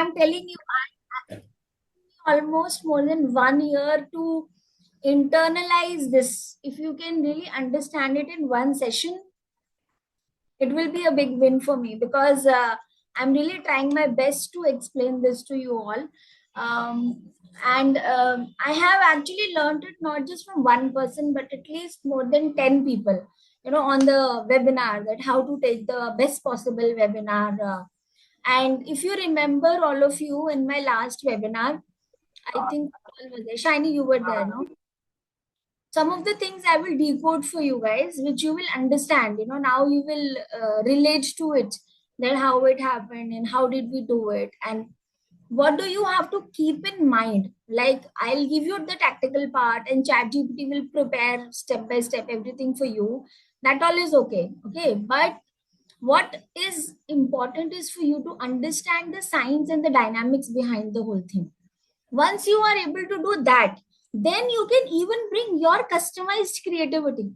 I'm telling you, I almost more than 1 year to internalize this. If you can really understand it in one session, it will be a big win for me, because I'm really trying my best to explain this to you all. And I have actually learned it not just from one person, but at least more than 10 people, on the webinar, that how to take the best possible webinar. And if you remember, all of you, in my last webinar, I think Shiny, you were there, no? Some of the things I will decode for you guys, which you will understand. Now you will relate to it, that how it happened and how did we do it, and what do you have to keep in mind. Like, I'll give you the tactical part, and ChatGPT will prepare step by step everything for you. That all is okay, okay. But what is important is for you to understand the science and the dynamics behind the whole thing. Once you are able to do that, then you can even bring your customized creativity.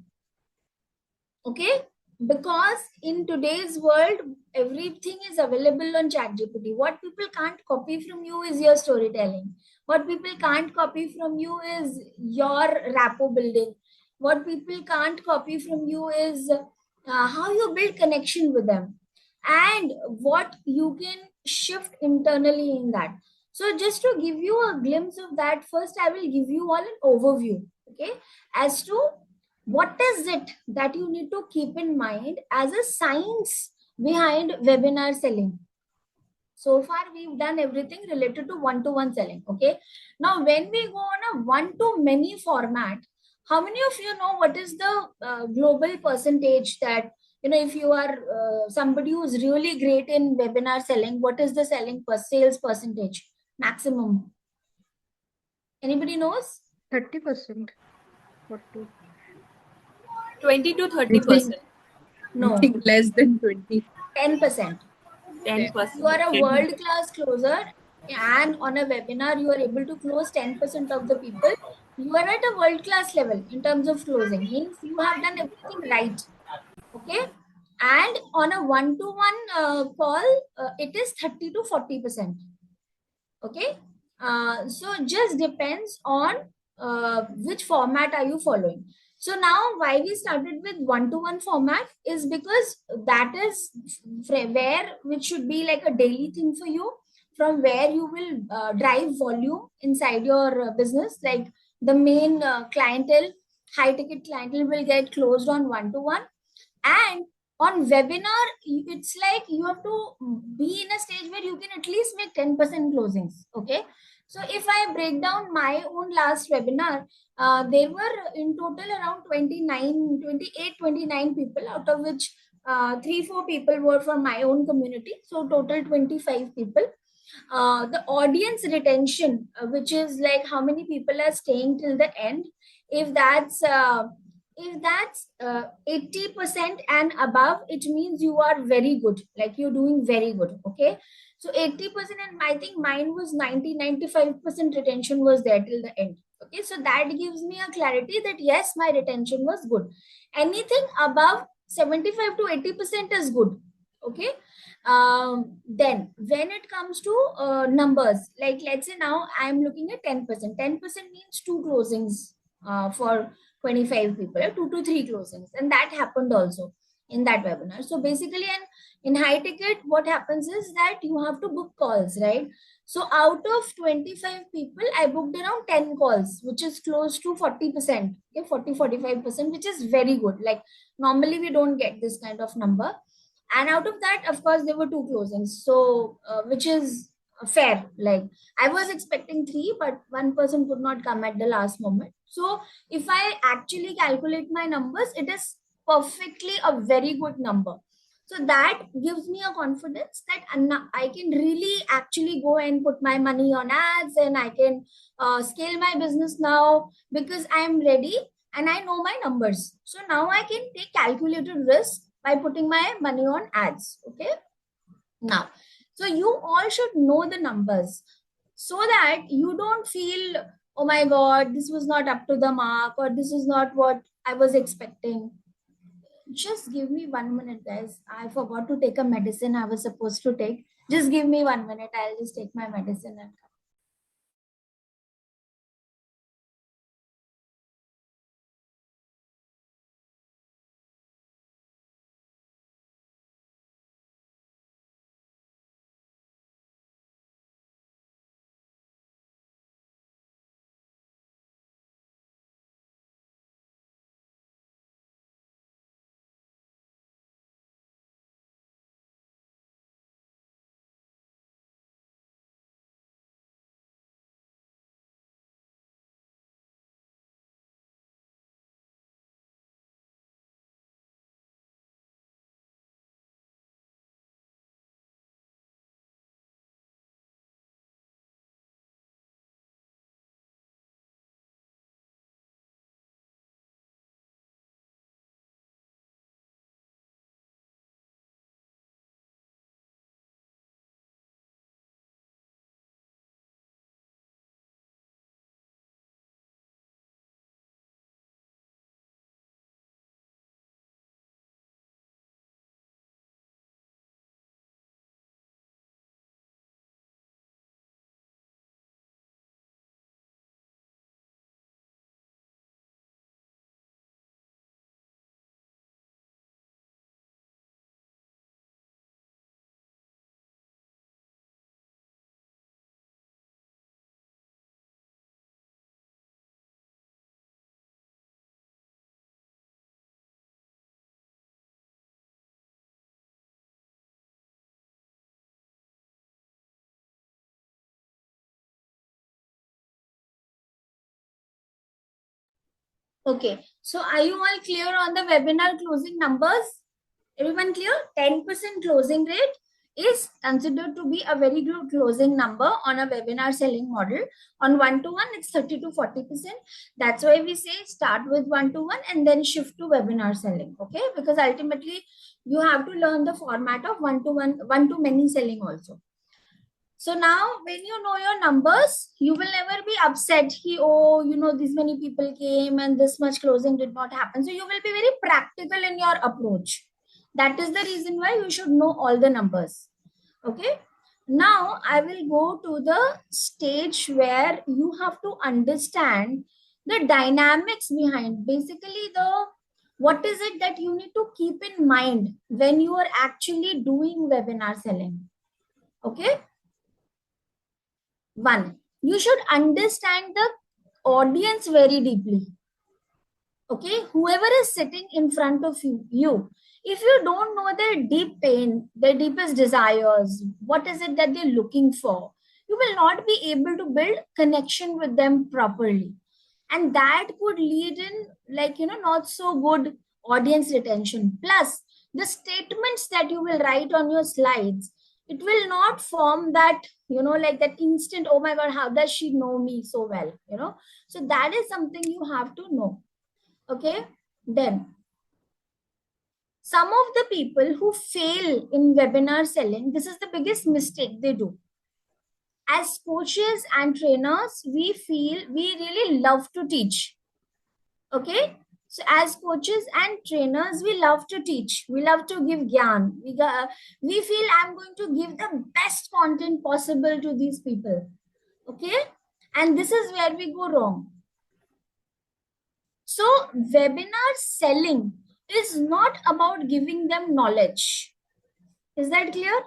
Okay? Because in today's world, everything is available on ChatGPT. What people can't copy from you is your storytelling. What people can't copy from you is your rapport building. What people can't copy from you is how you build connection with them, and what you can shift internally in that. So, just to give you a glimpse of that, first I will give you all an overview, okay, as to what is it that you need to keep in mind as a science behind webinar selling. So far, we've done everything related to one-to-one selling. Okay. Now, when we go on a one-to-many format, how many of you know what is the global percentage that, if you are somebody who's really great in webinar selling, what is the sales percentage maximum? Anybody knows? 30%. 20 to 30%. No. Less than 20. 10%. 10%. You are a world-class closer, and on a webinar, you are able to close 10% of the people. You are at a world-class level in terms of closing. Means you have done everything right. Okay. And on a one-to-one call, it is 30 to 40%. Okay. So just depends on which format are you following. So now why we started with one-to-one format is because that is where, which should be like a daily thing for you, from where you will drive volume inside your business. Like the main clientele, high ticket clientele will get closed on one-to-one. And on webinar, it's like you have to be in a stage where you can at least make 10% closings. Okay. So if I break down my own last webinar, there were in total around 29 people, out of which 3-4 people were from my own community. So total 25 people. The audience retention, which is like how many people are staying till the end, if that's 80% and above, it means you are very good, like you're doing very good. Okay. So 80%, and I think mine was 95% retention was there till the end. Okay. So that gives me a clarity that yes, my retention was good. Anything above 75 to 80% is good. Okay. Then when it comes to numbers, like let's say now I'm looking at 10%. 10% means 2 closings for 25 people, 2 to 3 closings, and that happened also in that webinar. So basically, in high ticket, what happens is that you have to book calls, right? So out of 25 people, I booked around 10 calls, which is close to 40%, okay, 40-45%, which is very good. Like normally we don't get this kind of number. And out of that, of course, there were 2 closings, so which is fair. Like I was expecting 3, but one person could not come at the last moment. So if I actually calculate my numbers, it is perfectly a very good number. So that gives me a confidence that I can really actually go and put my money on ads, and I can scale my business now, because I am ready and I know my numbers. So now I can take calculated risk by putting my money on ads. Okay. Now, so you all should know the numbers, so that you don't feel, oh my God, this was not up to the mark, or this is not what I was expecting. Just give me 1 minute, guys. I forgot to take a medicine I was supposed to take. Just give me 1 minute. I'll just take my medicine and come. Okay, so are you all clear on the webinar closing numbers? Everyone clear? 10% closing rate is considered to be a very good closing number on a webinar selling model. On one-to-one, it's 30 to 40%. That's why we say start with one-to-one and then shift to webinar selling. Okay, because ultimately you have to learn the format of one-to-one, one-to-many selling also. So now when you know your numbers, you will never be upset. Oh, this many people came and this much closing did not happen. So you will be very practical in your approach. That is the reason why you should know all the numbers. Okay. Now I will go to the stage where you have to understand the dynamics behind. Basically, what is it that you need to keep in mind when you are actually doing webinar selling. Okay. One, you should understand the audience very deeply. Okay, whoever is sitting in front of you, if you don't know their deep pain, their deepest desires, what is it that they're looking for, you will not be able to build connection with them properly. And that could lead in, like, not so good audience retention. Plus, the statements that you will write on your slides, it will not form that, like that instant, oh my God, how does she know me so well? So that is something you have to know. Okay, then some of the people who fail in webinar selling, this is the biggest mistake they do. As coaches and trainers, we feel we really love to teach. Okay, so as coaches and trainers, we love to teach, we love to give gyan, we feel I'm going to give the best content possible to these people. Okay, and this is where we go wrong. So webinar selling is not about giving them knowledge. Is that clear?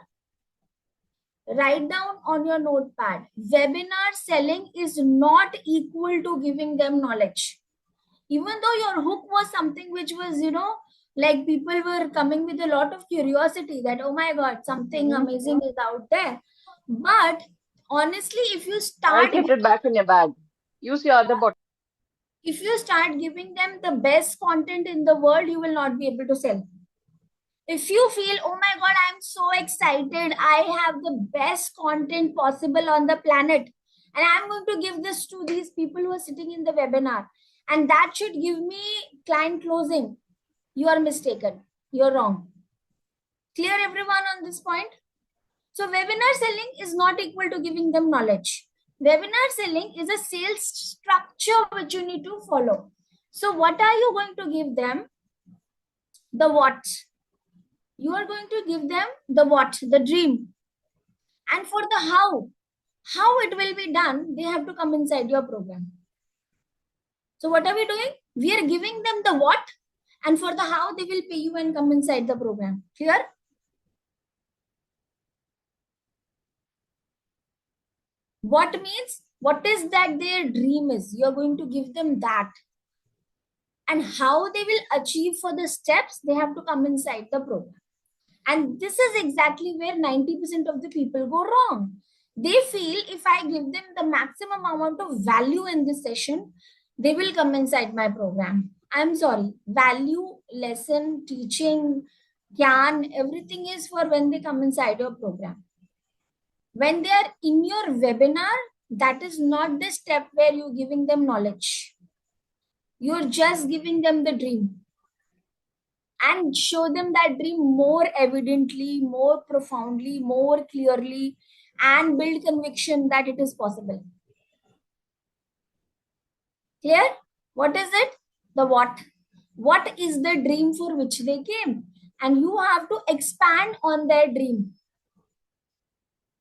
Write down on your notepad. Webinar selling is not equal to giving them knowledge. Even though your hook was something which was, like people were coming with a lot of curiosity that, oh my God, something amazing is out there. But honestly, if you I'll start keep it back in your bag. Use your other bottle. if you start giving them the best content in the world, you will not be able to sell. If you feel, oh my God, I'm so excited, I have the best content possible on the planet, and I'm going to give this to these people who are sitting in the webinar, and that should give me client closing, you are mistaken. You're wrong. Clear everyone on this point? So webinar selling is not equal to giving them knowledge. Webinar selling is a sales structure which you need to follow. So what are you going to give them? The what? You are going to give them the what? The dream. And for the how it will be done, they have to come inside your program. So what are we doing? We are giving them the what, and for the how they will pay you and come inside the program. Clear? What means, what is that their dream is? You're going to give them that. And how they will achieve for the steps, they have to come inside the program. And this is exactly where 90% of the people go wrong. They feel if I give them the maximum amount of value in this session, they will come inside my program. I'm sorry, value, lesson, teaching, gyan, everything is for when they come inside your program. When they are in your webinar, that is not the step where you're giving them knowledge. You're just giving them the dream. And show them that dream more evidently, more profoundly, more clearly, and build conviction that it is possible. Clear? What is it? The what? What is the dream for which they came? And you have to expand on their dream.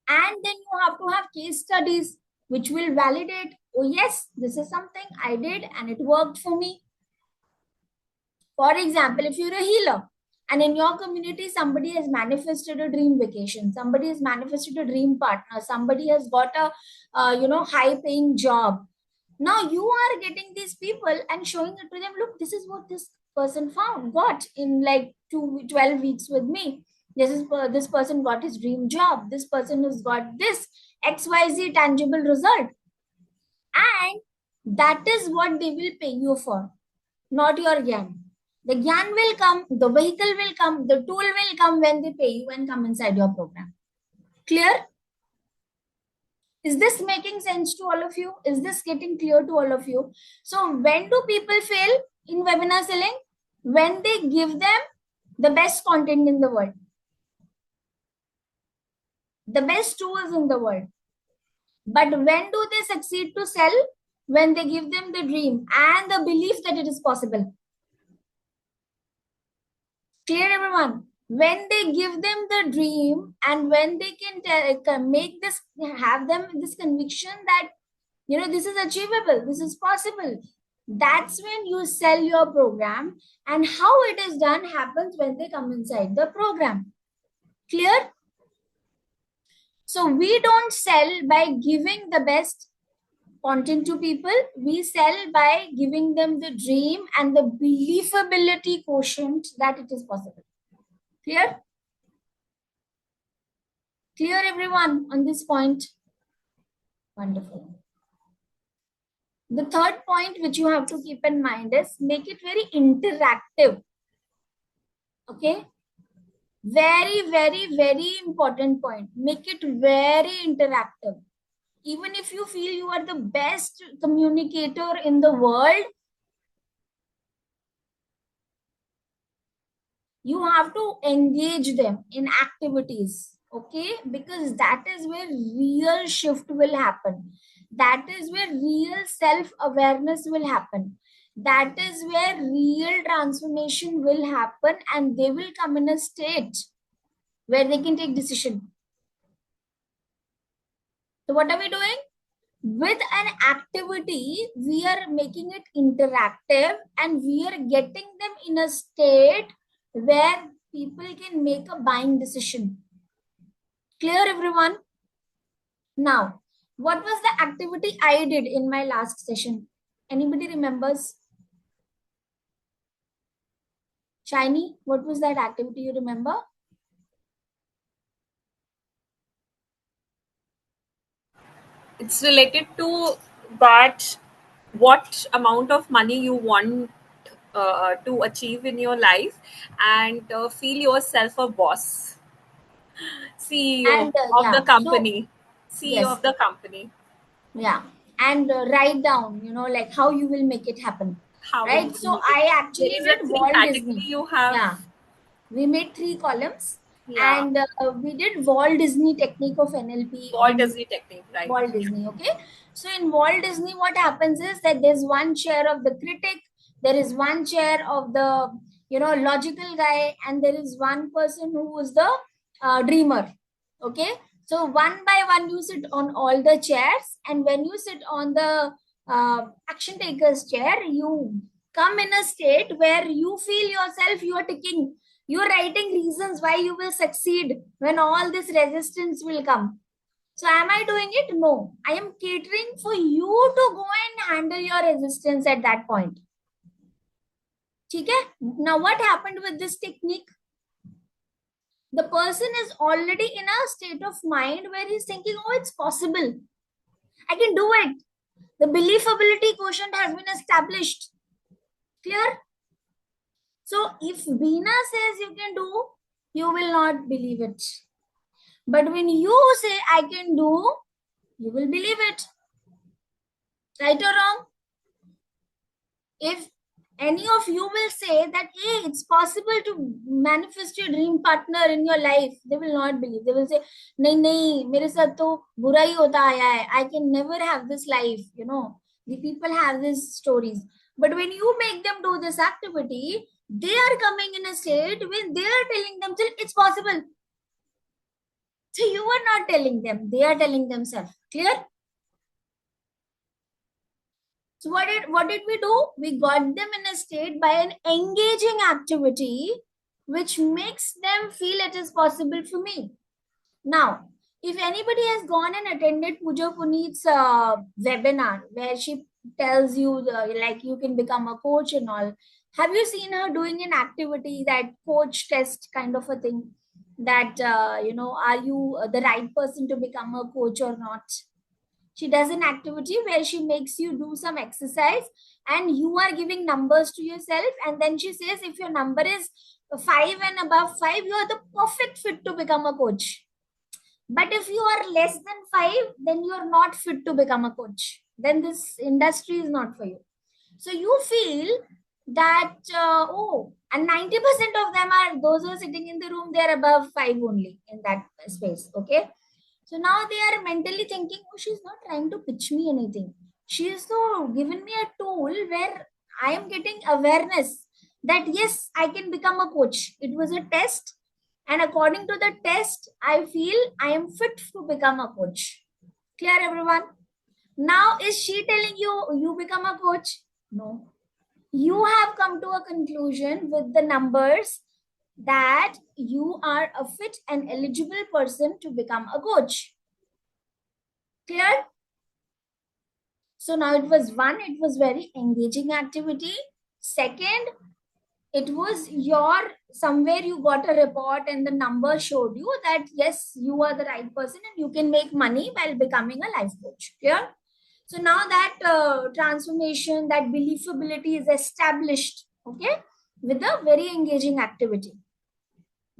And then you have to have case studies which will validate, oh yes, this is something I did and it worked for me. For example, if you're a healer and in your community somebody has manifested a dream vacation, somebody has manifested a dream partner, somebody has got a high paying job. Now you are getting these people and showing it to them. Look, this is what this person got in like 12 weeks with me. This person got his dream job. This person has got this XYZ tangible result. And that is what they will pay you for, not your gyan. The gyan will come, the vehicle will come, the tool will come when they pay you and come inside your program. Clear? Is this making sense to all of you? Is this getting clear to all of you? So when do people fail in webinar selling? When they give them the best content in the world, the best tools in the world. But when do they succeed to sell? When they give them the dream and the belief that it is possible. Clear, everyone? When they give them the dream and when they can make this, have them this conviction that, this is achievable, this is possible. That's when you sell your program, and how it is done happens when they come inside the program. Clear? So we don't sell by giving the best content to people. We sell by giving them the dream and the believability quotient that it is possible. Clear? Clear, everyone, on this point? Wonderful. The third point which you have to keep in mind is make it very interactive. Okay? Very, very, very important point. Make it very interactive. Even if you feel you are the best communicator in the world, you have to engage them in activities. Okay? Because that is where real shift will happen. That is where real self-awareness will happen. That is where real transformation will happen, and they will come in a state where they can take decision. So what are we doing? With an activity, we are making it interactive and we are getting them in a state where people can make a buying decision. Clear, everyone? Now, what was the activity I did in my last session? Anybody remembers? Shiny, what was that activity you remember? It's related to that what amount of money you want to achieve in your life, and feel yourself a boss, CEO And of the yeah, so company, CEO yes, of the company. yeah. And write down, like how you will make it happen. How will Right? you So make it? I There actually is a did three Walt category Disney. you have. Yeah. We made 3 columns, Yeah, and we did Walt Disney technique of NLP Walt on Disney technique, right? Walt Disney. Okay. So in Walt Disney, what happens is that there's one chair of the critic, there is one chair of the, logical guy, and there is one person who is the dreamer. Okay. So one by one, you sit on all the chairs, and when you sit on the action taker's chair, you come in a state where you feel yourself, you are ticking, you are writing reasons why you will succeed when all this resistance will come. So am I doing it? No. I am catering for you to go and handle your resistance at that point. Okay? Now what happened with this technique? The person is already in a state of mind where he's thinking, oh, it's possible. I can do it. The believability quotient has been established. Clear? So if Veena says you can do, you will not believe it. But when you say I can do, you will believe it. Right or wrong? If any of you will say that, hey, it's possible to manifest your dream partner in your life, they will not believe. They will say, nahi, mere saath to bura hi hota aaya hai. I can never have this life. You know, the people have these stories. But when you make them do this activity, they are coming in a state when they are telling themselves it's possible. So you are not telling them, they are telling themselves. Clear? So what did we do? We got them in a state by an engaging activity which makes them feel it is possible for me. Now, if anybody has gone and attended Pooja Puneet's webinar where she tells you like you can become a coach and all, have you seen her doing an activity, that coach test kind of a thing, that are you the right person to become a coach or not? She does an activity where she makes you do some exercise and you are giving numbers to yourself, and then she says if your number is 5 and above 5, you are the perfect fit to become a coach. But if you are less than 5, then you are not fit to become a coach. Then this industry is not for you. So you feel that, and 90% of them are those who are sitting in the room, they are above 5 only in that space. Okay. So now they are mentally thinking, oh, she's not trying to pitch me anything. She is so given me a tool where I am getting awareness that yes, I can become a coach. It was a test. And according to the test, I feel I am fit to become a coach. Clear, everyone? Now, is she telling you, you become a coach? No. You have come to a conclusion with the numbers that you are a fit and eligible person to become a coach. Clear? So now it was one, it was very engaging activity. Second, it was your, somewhere you got a report and the number showed you that yes, you are the right person and you can make money while becoming a life coach. Clear? So now that transformation, that believability is established, okay, with a very engaging activity.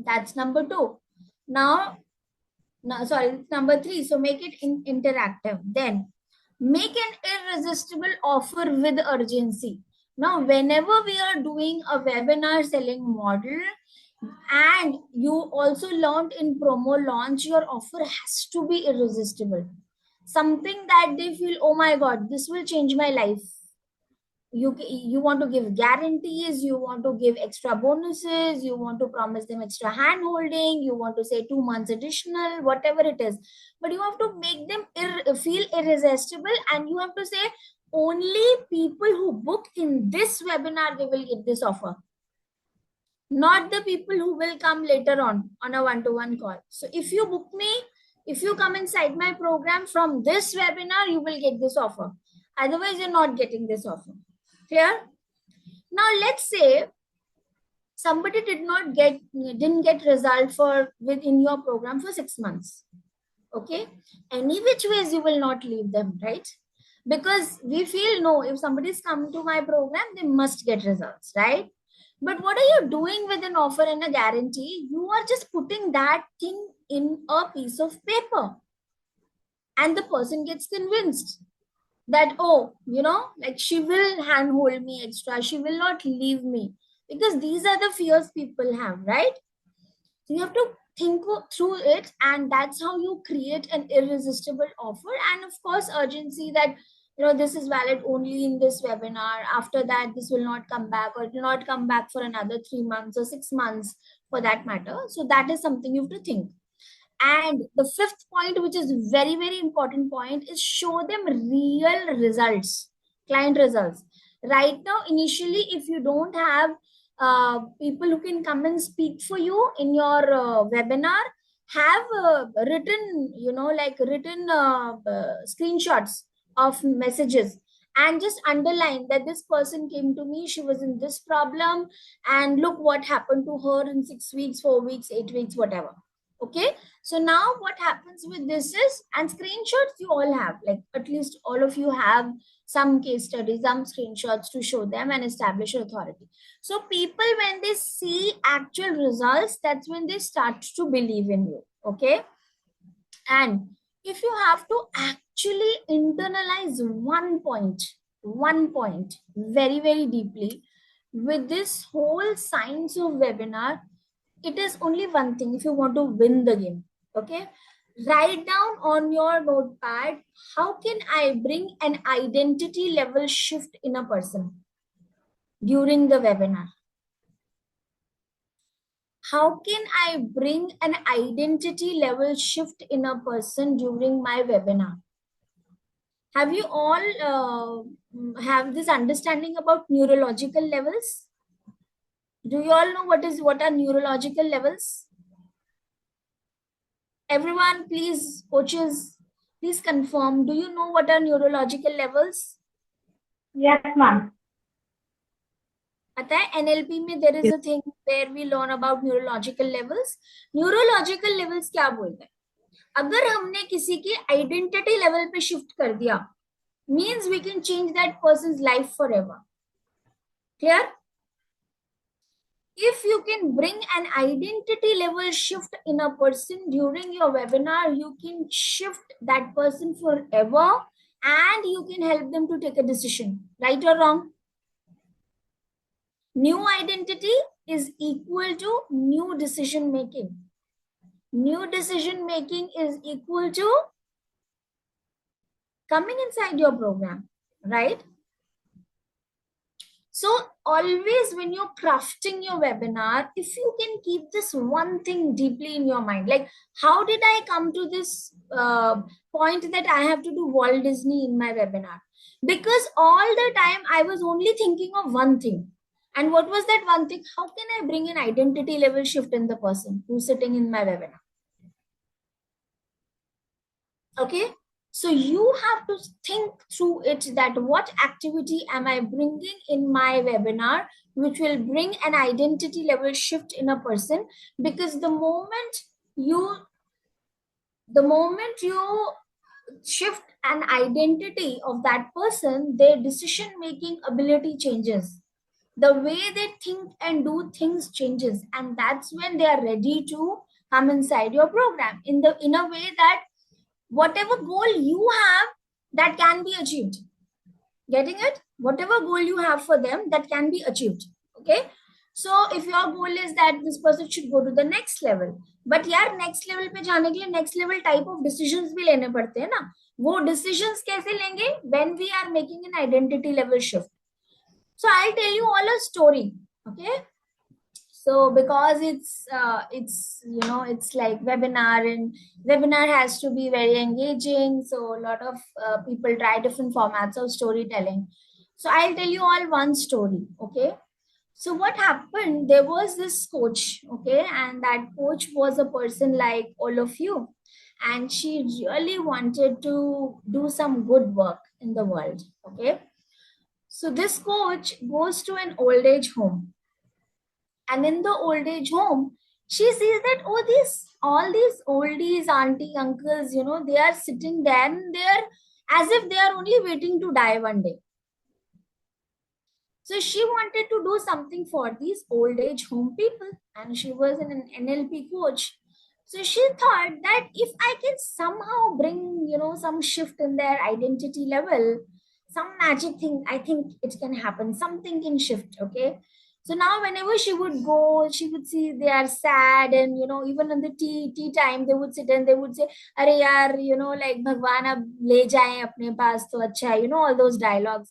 That's number 2. Now, no, sorry, number 3. So make it interactive. Then make an irresistible offer with urgency. Now, whenever we are doing a webinar selling model, and you also learned in promo launch, your offer has to be irresistible. Something that they feel, oh my God, this will change my life. You want to give guarantees, you want to give extra bonuses, you want to promise them extra hand holding, you want to say 2 months additional, whatever it is, but you have to make them feel irresistible, and you have to say only people who book in this webinar, they will get this offer, not the people who will come later on a one-to-one call. So if you book me, if you come inside my program from this webinar, you will get this offer, otherwise you're not getting this offer. Clear? Now let's say somebody didn't get result for within your program for 6 months. Okay, any which ways you will not leave them, right? Because we feel, no, if somebody's come to my program, they must get results, right? But what are you doing with an offer and a guarantee? You are just putting that thing in a piece of paper, and the person gets convinced that, oh, like she will handhold me extra, she will not leave me, because these are the fears people have, right? So you have to think through it, and that's how you create an irresistible offer. And of course, urgency, that this is valid only in this webinar, after that this will not come back, or it will not come back for another 3 months or 6 months for that matter. So that is something you have to think. And the fifth point, which is very, very important point, is show them real results, client results. Right now, initially, if you don't have people who can come and speak for you in your webinar, have written, like written screenshots of messages, and just underline that this person came to me, she was in this problem, and look what happened to her in 6 weeks, 4 weeks, 8 weeks, whatever. Okay, so now what happens with this is, and screenshots you all have, like at least all of you have some case studies, some screenshots to show them and establish authority. So people, when they see actual results, that's when they start to believe in you. Okay, and if you have to actually internalize one point very, very deeply with this whole science of webinar, it is only one thing. If you want to win the game, okay, write down on your notepad, how can I bring an identity level shift in a person during the webinar? How can I bring an identity level shift in a person during my webinar? Have you all have this understanding about neurological levels? Do you all know what are neurological levels? Everyone, please, coaches, please confirm. Do you know what are neurological levels? Yes, ma'am. पता है NLP में there is a thing where we learn about neurological levels. Neurological levels क्या बोलते हैं? अगर हमने किसी के identity level पे shift कर दिया, means we can change that person's life forever. Clear? If you can bring an identity level shift in a person during your webinar, you can shift that person forever, and you can help them to take a decision, right or wrong. New identity is equal to new decision making. New decision making is equal to coming inside your program, right? So always when you're crafting your webinar, if you can keep this one thing deeply in your mind, like how did I come to this point that I have to do Walt Disney in my webinar? Because all the time I was only thinking of one thing. And what was that one thing? How can I bring an identity level shift in the person who's sitting in my webinar? Okay, so you have to think through it, that what activity am I bringing in my webinar which will bring an identity level shift in a person. Because the moment you shift an identity of that person, their decision making ability changes, the way they think and do things changes, and that's when they are ready to come inside your program in a way that whatever goal you have, that can be achieved. Getting it? Whatever goal you have for them, that can be achieved. Okay, so if your goal is that this person should go to the next level, but यार next level पे जाने के लिए next level type of decisions भी लेने पड़ते हैं ना. वो decisions कैसे लेंगे? When we are making an identity level shift. So I'll tell you all a story. Okay, so because it's like webinar, and webinar has to be very engaging, so a lot of people try different formats of storytelling. So I'll tell you all one story. Okay, so what happened, there was this coach, okay, and that coach was a person like all of you, and she really wanted to do some good work in the world. Okay, so this coach goes to an old age home, and in the old age home, she sees that, oh, all these oldies, auntie, uncles, they are sitting there, and they're as if they are only waiting to die one day. So she wanted to do something for these old age home people, and she was an NLP coach. So she thought that if I can somehow bring, some shift in their identity level, some magic thing, I think it can happen. Something can shift. Okay. So now whenever she would go, she would see they are sad, and even in the tea time, they would sit and they would say, "Arey yaar, like Bhagwan ab le jaye apne paas to acha hai," all those dialogues.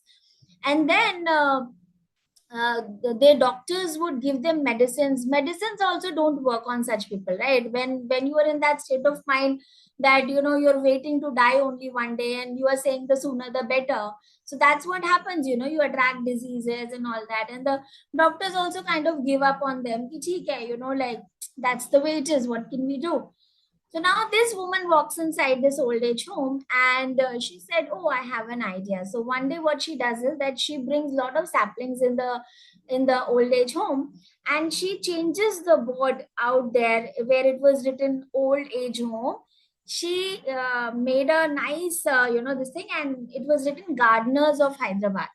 And then their doctors would give them medicines also don't work on such people, right? When you are in that state of mind that you're waiting to die only one day, and you are saying the sooner the better, so that's what happens. You attract diseases and all that, and the doctors also kind of give up on them. Ki, theek hai, like that's the way it is, what can we do? So now this woman walks inside this old age home, and she said, "Oh, I have an idea." So one day, what she does is that she brings a lot of saplings in the old age home, and she changes the board out there where it was written "old age home." She made a nice, this thing, and it was written "Gardeners of Hyderabad."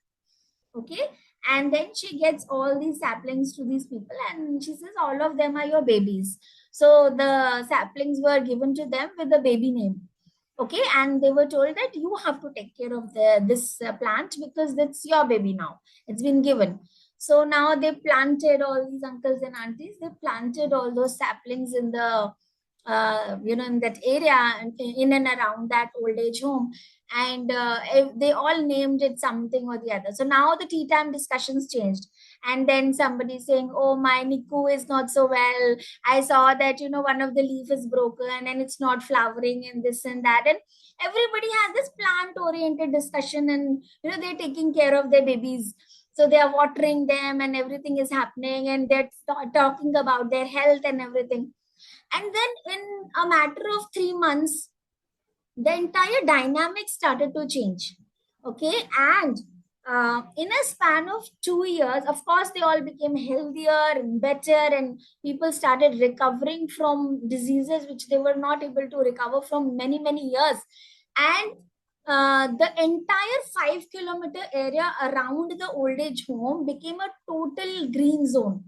Okay, and then she gets all these saplings to these people, and she says all of them are your babies. So the saplings were given to them with the baby name. Okay, and they were told that you have to take care of this plant because it's your baby now, it's been given. So now they planted, all these uncles and aunties, they planted all those saplings in the in that area and in and around that old age home, and they all named it something or the other. So now the tea time discussions changed, and then somebody saying, "Oh, my Niku is not so well. I saw that one of the leaf is broken and it's not flowering and this and that." And everybody has this plant oriented discussion, and they're taking care of their babies. So they are watering them and everything is happening, and they're talking about their health and everything. And then in a matter of 3 months, the entire dynamic started to change. Okay, and in a span of 2 years, of course, they all became healthier and better, and people started recovering from diseases which they were not able to recover from many, many years. And the entire 5 kilometer area around the old age home became a total green zone.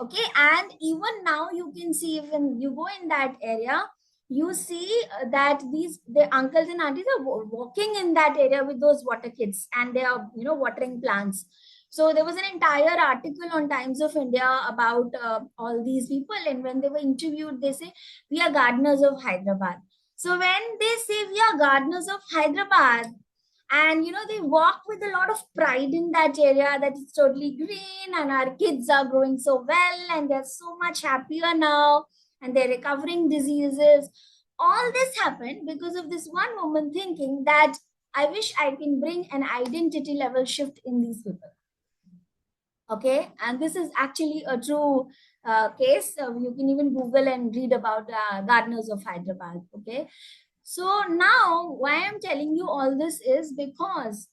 Okay, and even now you can see, when you go in that area, you see that the uncles and aunties are walking in that area with those water kits, and they are watering plants. So there was an entire article on Times of India about all these people, and when they were interviewed, they say, "We are gardeners of Hyderabad." So when they say we are gardeners of Hyderabad, and they walk with a lot of pride in that area, that it's totally green and our kids are growing so well and they're so much happier now, and they're recovering diseases. All this happened because of this one woman thinking that, "I wish I can bring an identity level shift in these people." Okay, and this is actually a true case. You can even Google and read about gardeners of Hyderabad. Okay, so now why I'm telling you all this is because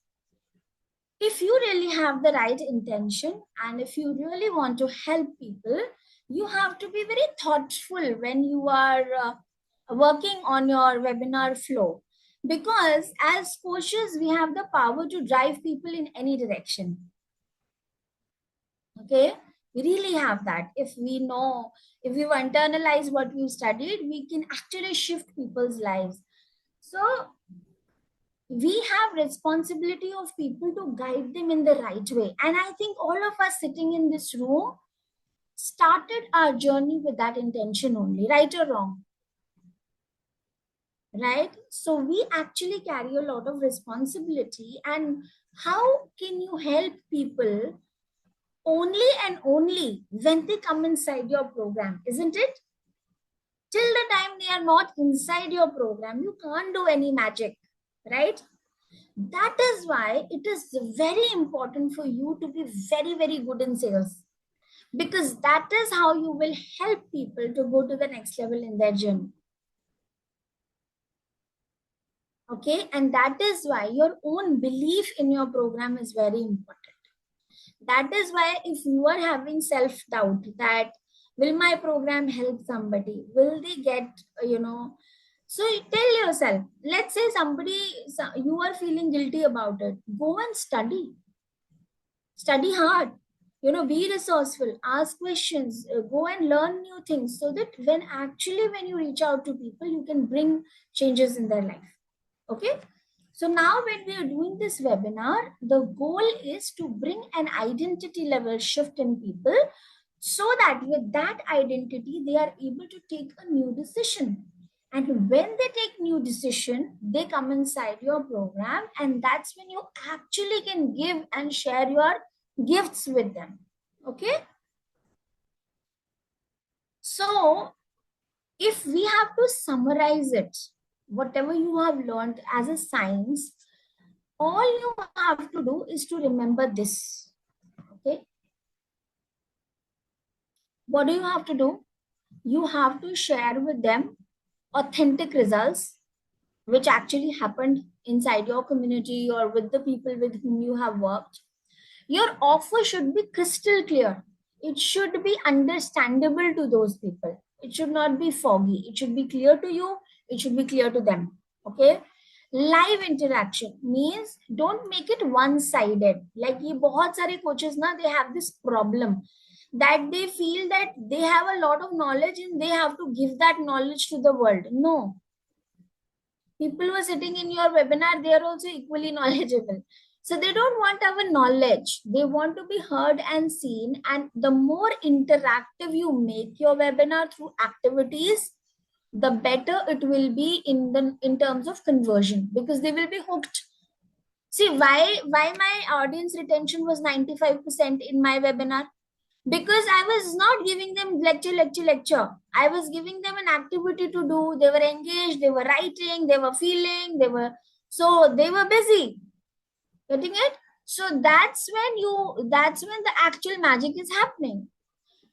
if you really have the right intention, and if you really want to help people, you have to be very thoughtful when you are working on your webinar flow, because as coaches we have the power to drive people in any direction. Okay, we really have that. If we know, if we've internalized what we've studied, we can actually shift people's lives. So we have responsibility of people to guide them in the right way, and I think all of us sitting in this room started our journey with that intention only, right or wrong? Right, so we actually carry a lot of responsibility. And how can you help people only and only when they come inside your program, isn't it? Till the time they are not inside your program, you can't do any magic, right? That is why it is very important for you to be very, very good in sales, because that is how you will help people to go to the next level in their journey. Okay, and that is why your own belief in your program is very important. That is why if you are having self doubt that, will my program help somebody, will they get, so you tell yourself, let's say somebody, you are feeling guilty about it, go and study hard, be resourceful, ask questions, go and learn new things, so that when you reach out to people, you can bring changes in their life. Okay, so now when we are doing this webinar, the goal is to bring an identity level shift in people, so that with that identity they are able to take a new decision. And when they take new decision, they come inside your program, and that's when you actually can give and share your gifts with them. Okay. So if we have to summarize it, whatever you have learned as a science, all you have to do is to remember this. Okay. What do you have to do? You have to share with them authentic results which actually happened inside your community or with the people with whom you have worked. Your offer should be crystal clear. It should be understandable to those people. It should not be foggy. It should be clear to you. It should be clear to them. Okay. Live interaction means don't make it one-sided. Like ये बहुत सारे coaches ना, they have this problem that they feel that they have a lot of knowledge and they have to give that knowledge to the world. No, people who are sitting in your webinar, they are also equally knowledgeable. So they don't want our knowledge. They want to be heard and seen. And the more interactive you make your webinar through activities, the better it will be in terms of conversion, because they will be hooked. See, why my audience retention was 95% in my webinar? Because I was not giving them lecture. I was giving them an activity to do. They were engaged, they were writing, they were feeling, they were busy. Getting it? So that's when the actual magic is happening.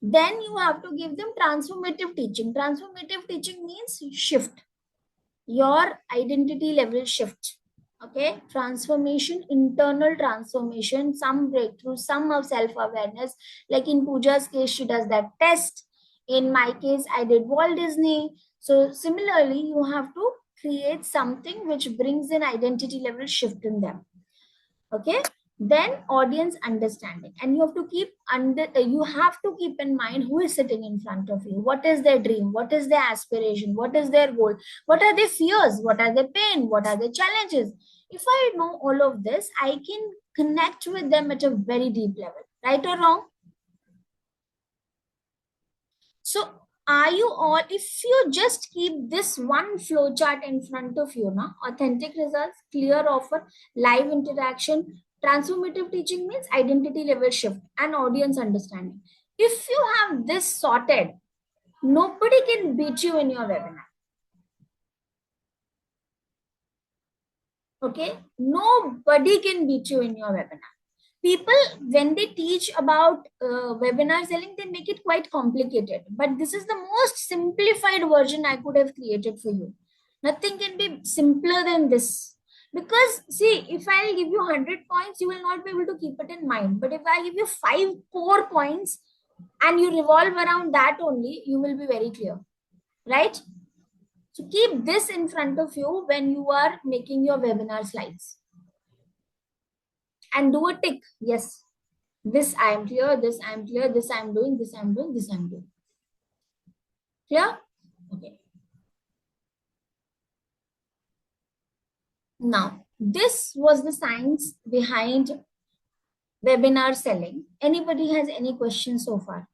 Then you have to give them transformative teaching. Transformative teaching means shift. Your identity level shift. Okay, transformation, internal transformation, some breakthrough, some of self-awareness. Like in Pooja's case, she does that test. In my case, I did Walt Disney. So similarly, you have to create something which brings an identity level shift in them. Okay, then audience understanding, and you have to keep in mind who is sitting in front of you, what is their dream, what is their aspiration, what is their goal, what are their fears, what are their pain, what are their challenges. If I know all of this, I can connect with them at a very deep level. Right or wrong? So are you all, if you just keep this one flow chart in front of you, na, authentic results, clear offer, live interaction, transformative teaching means identity level shift and audience understanding. If you have this sorted, nobody can beat you in your webinar. Okay? Nobody can beat you in your webinar. People, when they teach about webinar selling, they make it quite complicated, but this is the most simplified version I could have created for you. Nothing can be simpler than this, because see, if I'll give you 100 points, you will not be able to keep it in mind, but if I give you 5 core points and you revolve around that only, you will be very clear, right? So keep this in front of you when you are making your webinar slides and do a tick. Yes, this I am clear, this I am clear, this I am doing, this I am doing, this I am doing. Clear? Okay. Now, this was the science behind webinar selling. Anybody has any questions so far?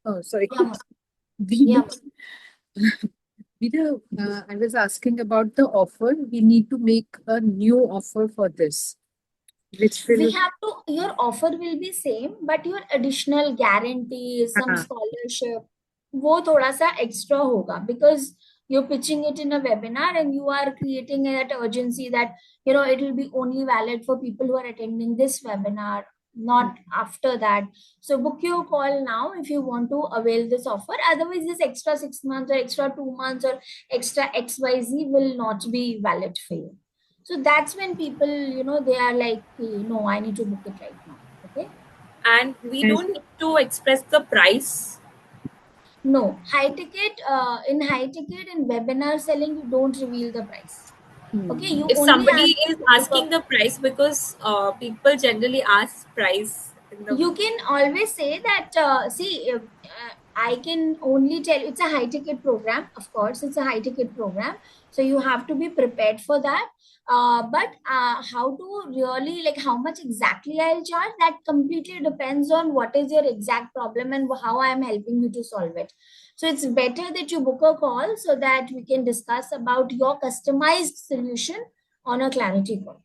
Oh, sorry. Yeah. Vida, Yeah. Vida, I was asking about the offer. We need to make a new offer for this, which We will. have to, your offer will be same, but your additional guarantee, some Ah, scholarship, वो थोड़ा सा extra होगा, because you're pitching it in a webinar and you are creating that urgency that, you know, it will be only valid for people who are attending this webinar, not after that. So book your call now if you want to avail this offer. Otherwise, this extra 6 months or extra 2 months or extra XYZ will not be valid for you. So that's when people, you know, they are like, no, I need to book it right now. Okay. And we and don't need to express the price. No, in high ticket in webinar selling, you don't reveal the price. Okay. You If only somebody ask is them to book asking the price, because people generally ask price in the. you can always say that I can only tell you it's a high ticket program. Of course, it's a high ticket program, so you have to be prepared for that. But how to really, like, how much exactly I'll charge, that completely depends on what is your exact problem and how I am helping you to solve it. So it's better that you book a call so that we can discuss about your customized solution on a clarity call.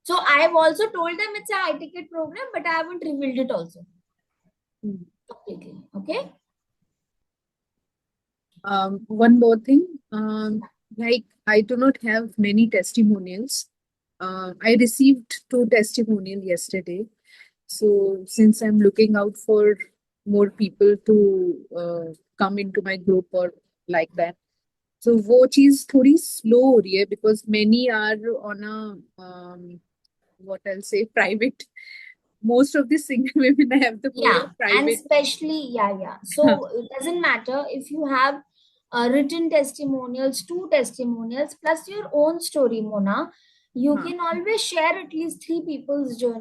So I've also told them it's a high ticket program, but I haven't revealed it also Hmm. completely. Okay. One more thing, like I do not have many testimonials. I received 2 testimonial yesterday. So since I'm looking out for more people to come into my group or like that, so वो चीज थोड़ी slow हो रही है because many are on a what I'll say private. Most of the single women I have the Yeah, and private. especially, yeah. So it doesn't matter if you have written testimonials, 2 testimonials plus your own story, Mona. You हाँ. can always share at least 3 people's journey